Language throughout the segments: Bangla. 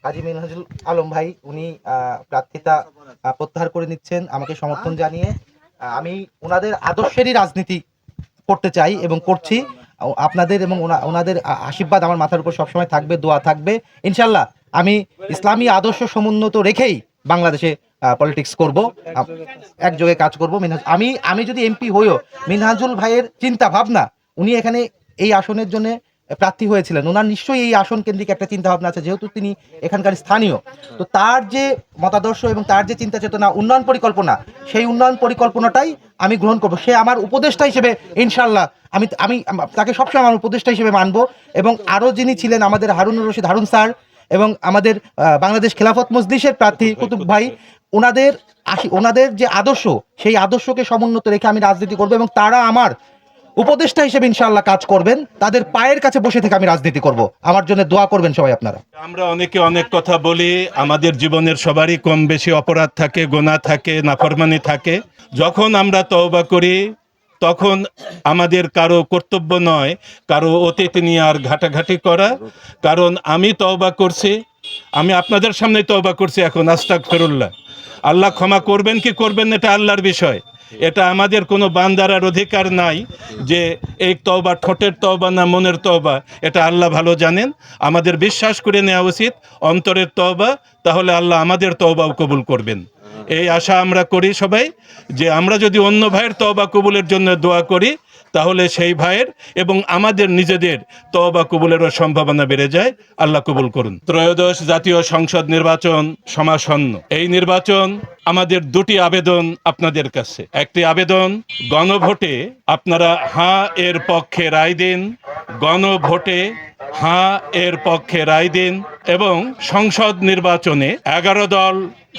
কাজী মিনহাজুল আলম ভাই উনি প্রার্থিতা প্রত্যাহার করে নিচ্ছেন আমাকে সমর্থন জানিয়ে। আমি ওনাদের আদর্শেরই রাজনীতি করতে চাই এবং করছি। আপনাদের এবং ওনাদের আশীর্বাদ আমার মাথার উপর সবসময় থাকবে, দোয়া থাকবে ইনশাল্লাহ। আমি ইসলামী আদর্শ সমুন্নত রেখেই বাংলাদেশে পলিটিক্স করব, একযোগে কাজ করব। আমি যদি এমপি হইও, মিনহাজুল ভাইয়ের চিন্তা ভাবনা, উনি এখানে এই আসনের জন্য প্রার্থী হয়েছিলেন, ওনার নিশ্চয়ই এই আসন কেন্দ্রিক একটা চিন্তা ভাবনা আছে, যেহেতু তিনি এখানকার স্থানীয়। তো তার যে মতাদর্শ এবং তার যে চিন্তা চেতনা, উন্নয়ন পরিকল্পনা, সেই উন্নয়ন পরিকল্পনাটাই আমি গ্রহণ করব। সে আমার উপদেষ্টা হিসেবে ইনশাল্লাহ আমি আমি তাকে সবসময় আমার উপদেষ্টা হিসেবে মানব। এবং আরও যিনি ছিলেন আমাদের হারুনুর রশিদ হারুন স্যার এবং আমাদের বাংলাদেশ খেলাফত মজলিসের প্রার্থী কুতুব ভাই, ওনাদের যে আদর্শ, সেই আদর্শকে সমুন্নত রেখে আমি রাজনীতি করব এবং তারা আমার উপদেষ্টা হিসেবে ইনশাআল্লাহ কাজ করবেন। তাদের পায়ের কাছে বসে থেকে আমি রাজনীতি করব। আমার জন্য দোয়া করবেন সবাই আপনারা। আমরা অনেকে অনেক কথা বলি, আমাদের জীবনের সবারই কম বেশি অপরাধ থাকে, গুনাহ থাকে, নাফরমানি থাকে। যখন আমরা তওবা করি তখন আমাদের কারো কর্তব্য নয় কারো অতীত নিয়ে আর ঘাটাঘাটি করা। কারণ আমি তওবা করছি, আমি আপনাদের সামনে তওবা করছি এখন, আস্তাগফিরুল্লাহ। আল্লাহ ক্ষমা করবেন কি করবেন এটা আল্লাহর বিষয়। এটা আমাদের কোনো বান্দারার অধিকার নাই যে এই তওবা ঠোঁটের তওবা না মনের তওবা, এটা আল্লাহ ভালো জানেন। আমাদের বিশ্বাস করে নেওয়া উচিত অন্তরের তওবা, তাহলে আল্লাহ আমাদের তওবাও কবুল করবেন। এই আশা আমরা করি সবাই, যে আমরা যদি অন্য ভাইয়ের তওবা কবুলের জন্য দোয়া করি তাহলে সেই ভাইয়ের এবং আমাদের নিজেদের তওবা কবুলেরও সম্ভাবনা বেড়ে যায়। আল্লাহ কবুল করুন। ত্রয়োদশ জাতীয় সংসদ নির্বাচন সমাসন্ন। এই নির্বাচন আমাদের দুটি আবেদন আপনাদের কাছে। একটি আবেদন, গণভোটে আপনারা হ্যাঁ এর পক্ষে রায় দিন, গণভোটে হ্যাঁ এর পক্ষে রায় দিন এবং সংসদ নির্বাচনে 11 দল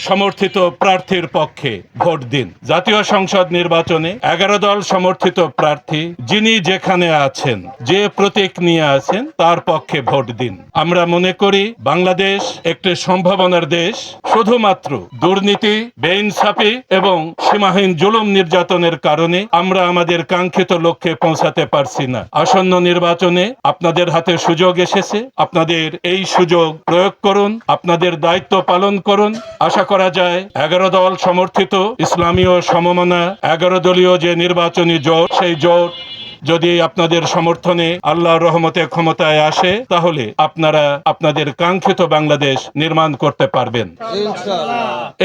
সমর্থিত প্রার্থীর পক্ষে ভোট দিন। জাতীয় সংসদ নির্বাচনে 11 দল সমর্থিত প্রার্থী যিনি যেখানে আছেন, যে প্রতীক নিয়ে আছেন, তার পক্ষে ভোট দিন। আমরা মনে করি বাংলাদেশ একটি সম্ভাবনার দেশ। শুধুমাত্র দুর্নীতি, বেইনসাফি এবং সীমাহীন জুলুম নির্যাতনের কারণে আমরা আমাদের কাঙ্ক্ষিত লক্ষ্যে পৌঁছাতে পারছি না। আসন্ন নির্বাচনে আপনাদের হাতে সুযোগ এসেছে, আপনাদের এই সুযোগ প্রয়োগ করুন, আপনাদের দায়িত্ব পালন করুন। আশা করা যায় 11 দল সমর্থিত ইসলামীয় সমমনা 11 দলীয় যে নির্বাচনী জোট, সেই জোট যদি আপনাদের সমর্থনে আল্লাহর রহমতে ক্ষমতায় আসে তাহলে আপনারা আপনাদের কাঙ্ক্ষিত বাংলাদেশ নির্মাণ করতে পারবেন।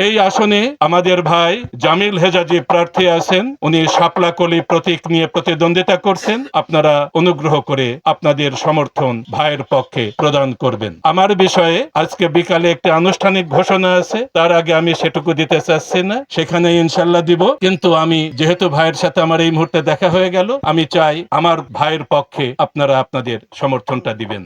এই আসনে আমাদের ভাই জামিল হেজাজি প্রার্থী আছেন, উনি শাপলাকলি প্রতীক নিয়ে প্রতিদ্বন্দ্বিতা করছেন। আপনারা অনুগ্রহ করে আপনাদের সমর্থন ভাইয়ের পক্ষে প্রদান করবেন। আমার বিষয়ে আজকে বিকালে একটি আনুষ্ঠানিক ঘোষণা আছে, তার আগে আমি সেটুকু দিতে চাচ্ছি না, সেখানে ইনশাল্লাহ দিব। কিন্তু আমি যেহেতু ভাইয়ের সাথে আমার এই মুহূর্তে দেখা হয়ে গেল, আমি চাই আমার ভাইয়ের পক্ষে আপনারা আপনাদের সমর্থনটা দিবেন।